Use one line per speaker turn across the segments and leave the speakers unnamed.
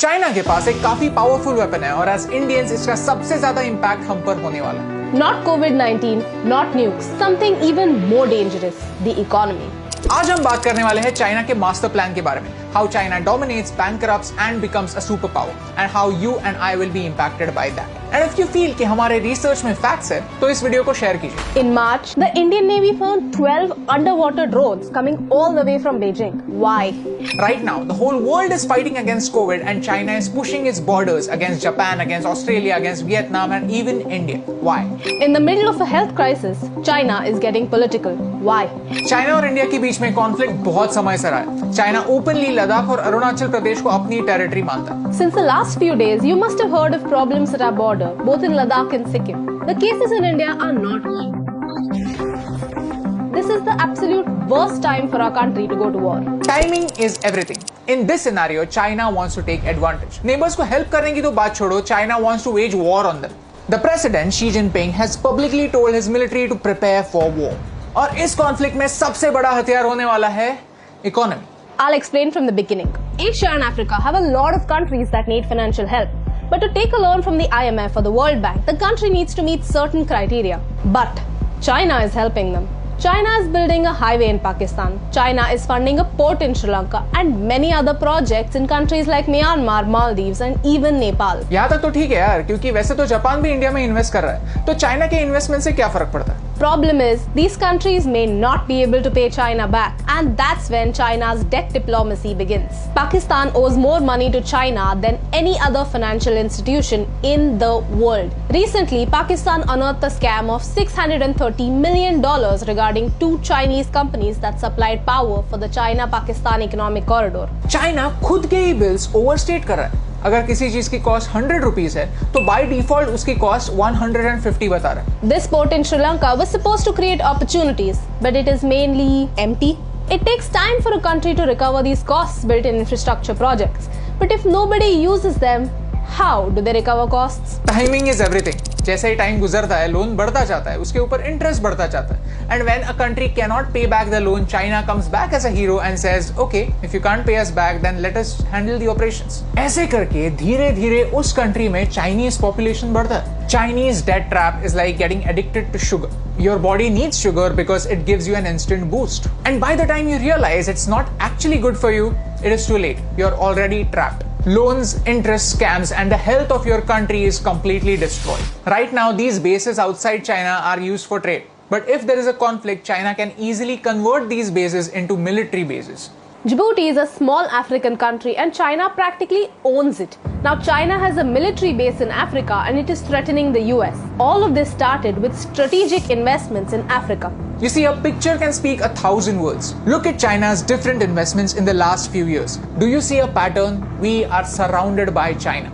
China के पास एक काफी पावरफुल वेपन है और एज इंडियंस इसका सबसे ज्यादा इम्पैक्ट हम पर होने वाला है।
Not COVID-19, not nukes, something even more dangerous, the economy.
आज हम बात करने वाले हैं चाइना के मास्टर प्लान के बारे में, how China dominates, bankrupts and becomes a superpower, and how you and I will be impacted by that. And if you feel कि हमारे रिसर्च में फैक्ट्स है, तो इस वीडियो को शेयर कीजिए।
In March, the Indian Navy found 12 underwater drones coming all the way from Beijing. Why?
Right now, the whole world is fighting against COVID, and China is pushing its borders against Japan, against Australia, against Vietnam, and even India. Why?
In the middle of a health crisis, China is getting political. Why?
China और India के बीच में conflict बहुत समय से रहा है। China openly Ladakh और अरुणाचल प्रदेश को अपनी टेरिटरी मानता है।
Since the last few days, you must have heard of problems at our border, both in Ladakh and Sikkim. The cases in India are not. This is the absolute worst time for our country to go to war.
Timing is everything. In this scenario, China wants to take advantage. Neighbors को help करने की तो बात छोड़ो, China wants to wage war on them. The president Xi Jinping has publicly told his military to prepare for war. और इस conflict में सबसे बड़ा हथियार होने वाला है economy.
I'll explain from the beginning. Asia and Africa have a lot of countries that need financial help. But to take a loan from the IMF or the World Bank, the country needs to meet certain criteria. But China is helping them. China is building a highway in Pakistan. China is funding a port in Sri Lanka and many other projects in countries like Myanmar, Maldives and even Nepal.
यहाँ तक तो ठीक है यार, क्योंकि वैसे तो Japan भी इंडिया में इन्वेस्ट कर रहा है, तो चाइना के इन्वेस्टमेंट से क्या फर्क पड़ता है?
Problem is, these countries may not be able to pay China back, and that's when China's debt diplomacy begins. Pakistan owes more money to China than any other financial institution in the world. Recently, Pakistan unearthed a scam of $630 million regarding two Chinese companies that supplied power for the China-Pakistan economic corridor.
China खुद के ही bills overstate कर रहा है। अगर किसी चीज की cost 100 rupees है, तो बाय डिफॉल्ट उसकी कॉस्ट 150 बता रहा है।
This port in Sri Lanka was supposed to create opportunities, but it is mainly empty. It takes time for a country to recover these costs built in infrastructure projects. But if nobody uses them, how do they recover costs?
Timing is everything. जैसे ही time गुजरता है, loan बढ़ता जाता है, उसके ऊपर interest बढ़ता जाता है। And when a country cannot pay back the loan, China comes back as a hero and says, "Okay, if you can't pay us back, then let us handle the operations." ऐसे करके धीरे-धीरे उस country में Chinese population बढ़ता है। Chinese debt trap is like getting addicted to sugar. Your body needs sugar because it gives you an instant boost. And by the time you realize it's not actually good for you, it is too late. You're already trapped. Loans, interest, scams, and the health of your country is completely destroyed. Right now, these bases outside China are used for trade. But if there is a conflict, China can easily convert these bases into military bases.
Djibouti is a small African country and China practically owns it. Now China has a military base in Africa and it is threatening the US. All of this started with strategic investments in Africa.
You see, a picture can speak 1,000 words. Look at China's different investments in the last few years. Do you see a pattern? We are surrounded by China.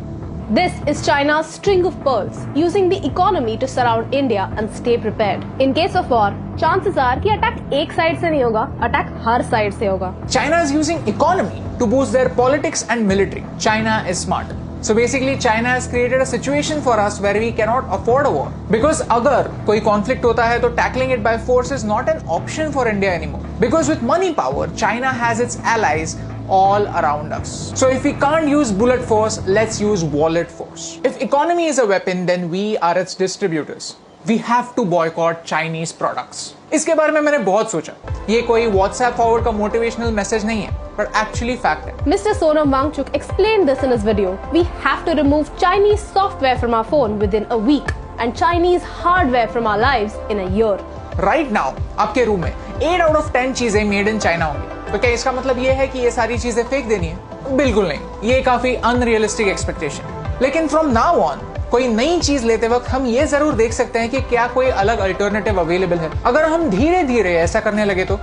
This is China's string of pearls, using the economy to surround India and stay prepared. In case of war, chances are कि attack एक side से नहीं होगा, attack हर side से होगा.
China is using economy to boost their politics and military. China is smart. So basically, China has created a situation for us where we cannot afford a war. Because अगर कोई conflict होता है, तो tackling it by force is not an option for India anymore. Because with money power, China has its allies all around us. So if we can't use bullet force, let's use wallet force. If economy is a weapon, then we are its distributors. We have to boycott Chinese products. इसके बारे में मैंने बहुत सोचा। ये कोई WhatsApp forward का motivational message नहीं है, but actually fact है।
Mr. Sonam Wangchuk explained this in his video. We have to remove Chinese software from our phone within a week and Chinese hardware from our lives in a year.
Right now, आपके room में 8 out of 10 चीजें made in China होंगी। तो क्या इसका मतलब ये है कि ये सारी चीजें फेंक देनी है? बिल्कुल नहीं। ये काफी अनरियलिस्टिक एक्सपेक्टेशन। लेकिन फ्रॉम नाउ ऑन कोई नई चीज लेते वक्त हम ये जरूर देख सकते हैं कि क्या कोई अलग अल्टरनेटिव अवेलेबल है। अगर हम धीरे धीरे ऐसा करने लगे तो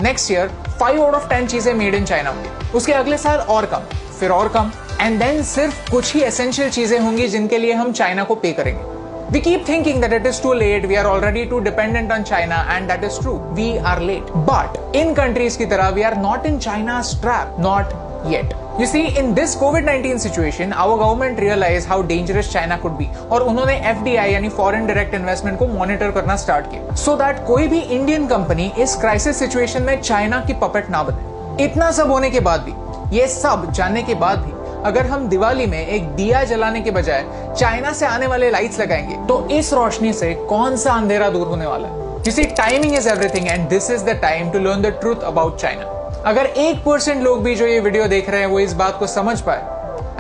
नेक्स्ट ईयर 5 out of 10 चीजें मेड इन चाइना होंगी, उसके अगले साल और कम, फिर और कम, एंड देन सिर्फ कुछ ही एसेंशियल चीजें होंगी जिनके लिए हम चाइना को पे करेंगे। We keep thinking that it is too late, we are already too dependent on China, and that is true. We are late. But in countries की तरह, we are not in China's trap. Not yet. You see, in this COVID-19 situation, our government realized how dangerous China could be, और उन्होंने FDI यानी Foreign Direct Investment को monitor करना start किया, so that कोई भी Indian company इस crisis situation में China की puppet ना बने। इतना सब होने के बाद भी, ये सब जानने के बाद भी, अगर हम दिवाली में एक दिया जलाने के बजाय चाइना से आने वाले लाइट्स लगाएंगे तो इस रोशनी से कौन सा अंधेरा दूर होने वाला है? You see, timing is everything and this is the time to learn the truth about China. अगर 1% लोग भी जो ये वीडियो देख रहे हैं वो इस बात को समझ पाए,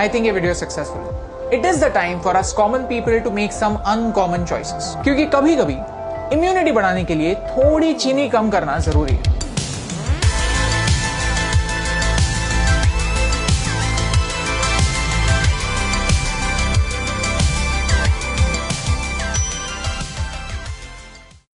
I think ये वीडियो सक्सेसफुल है। It is the time for us common people to make some uncommon choices. क्योंकि कभी-कभी इम्यूनिटी बढ़ाने के लिए थोड़ी चीनी कम करना जरूरी है।